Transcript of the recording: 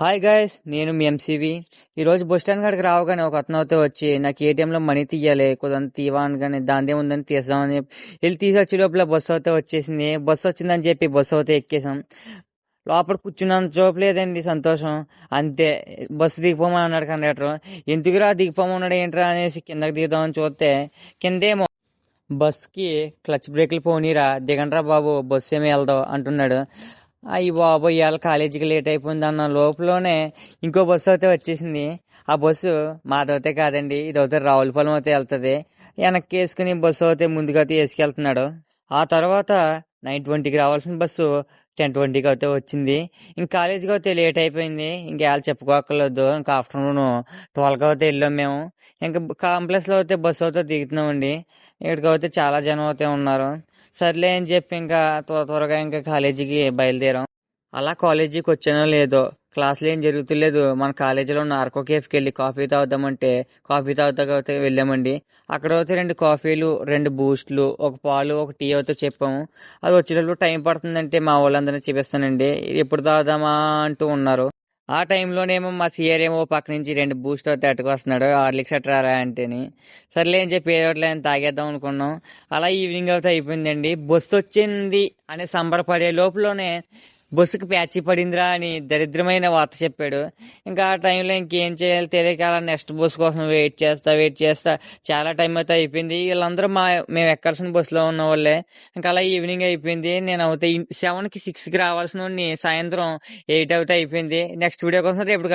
Hi guys, నేను మీ MCV. ఈరోజు bus stand కాడికి రావగానే ఒక అతను అయితే వచ్చి నాకు ఏటీఎంలో మనీ తీయాలి, కొద్దిగా తీవా అనగానే దాందే ఉందని తీద్దామని చెప్పి వెళ్ళి తీసొచ్చే లోపల బస్సు అయితే వచ్చేసింది. బస్సు వచ్చిందని చెప్పి బస్సు అయితే ఎక్కేసాం. లోపల కూర్చున్నంత చూపు లేదండి సంతోషం. అంతే, బస్సు దిగిపోమని అన్నాడు కండక్టర్. ఎందుకురా దిగిపోమన్నాడు ఏంట్రా అనేసి కిందకి దిగుదామని చూస్తే కిందేమో బస్కి క్లచ్ బ్రేకులు పోనీరా, దిగండ్రా బాబు, బస్సు ఏమి వెళ్దాం అంటున్నాడు. అయ్యి బాబు, ఇవాళ కాలేజీకి లేట్ అయిపోయింది అన్న లోపలనే ఇంకో బస్సు అయితే వచ్చేసింది. ఆ బస్సు మాదైతే కాదండి, ఇదైతే రావులపాలెం అయితే వెళ్తుంది. వెనక్కి వేసుకుని బస్సు అయితే ముందుకు అయితే వేసుకెళ్తున్నాడు. ఆ తర్వాత 9:20కి రావాల్సిన బస్సు 10:20కి అయితే వచ్చింది. ఇంక కాలేజీకి అయితే లేట్ అయిపోయింది. ఇంక వాళ్ళు చెప్పుకోక్కర్లేదు. ఇంకా ఆఫ్టర్నూన్ 12కి అయితే వెళ్ళాం మేము. ఇంకా కాంప్లెక్స్లో అయితే బస్సు అయితే దిగుతున్నామండి. ఇక్కడికైతే చాలా జనం అయితే ఉన్నారు. సర్లే అని చెప్పి ఇంకా త్వరగా ఇంకా కాలేజీకి బయలుదేరాం. అలా కాలేజీకి వచ్చానో లేదో, క్లాసులు ఏం జరుగుతులేదు, మన కాలేజీలో ఉన్న ఆర్కో కేఫ్కి వెళ్ళి కాఫీ తాగుదామంటే కాఫీ తాగుతా వెళ్ళామండి. అక్కడ అయితే 2 కాఫీలు, 2 బూస్ట్లు, ఒక పాలు, ఒక టీ అయితే చెప్పాము. అది వచ్చేటప్పుడు టైం పడుతుందంటే మా వాళ్ళందరినీ చూపిస్తానండి, ఎప్పుడు తాగుదామా అంటూ ఉన్నారు. ఆ టైంలోనేమో మా సిఆర్ ఏమో పక్క నుంచి 2 బూస్ట్ అయితే అట్టుకొస్తున్నాడు, హార్లిక్స్ అట్రారా అంటేని. సర్లే అని చెప్పి ఏదో ఒకటి తాగేద్దాం అనుకున్నాం. అలా ఈవినింగ్ అయితే అయిపోయిందండి. బస్సు వచ్చింది అనే సంబరపడే లోపలనే బస్సుకి ప్యాచి పడిందిరా అని దరిద్రమైన వార్త చెప్పాడు. ఇంకా ఆ టైంలో ఇంకేం చేయాలి తెలియక అలా నెక్స్ట్ బస్సు కోసం వెయిట్ చేస్తా చాలా టైం అయితే అయిపోయింది. వీళ్ళందరూ మేము ఎక్కాల్సిన బస్సులో ఉన్న వాళ్ళే. ఇంకా అలా ఈవినింగ్ అయిపోయింది. నేను అయితే 7కి 6కి రావాల్సిన వాడిని సాయంత్రం 8 అయితే అయిపోయింది. నెక్స్ట్ వీడియో కోసం రేపు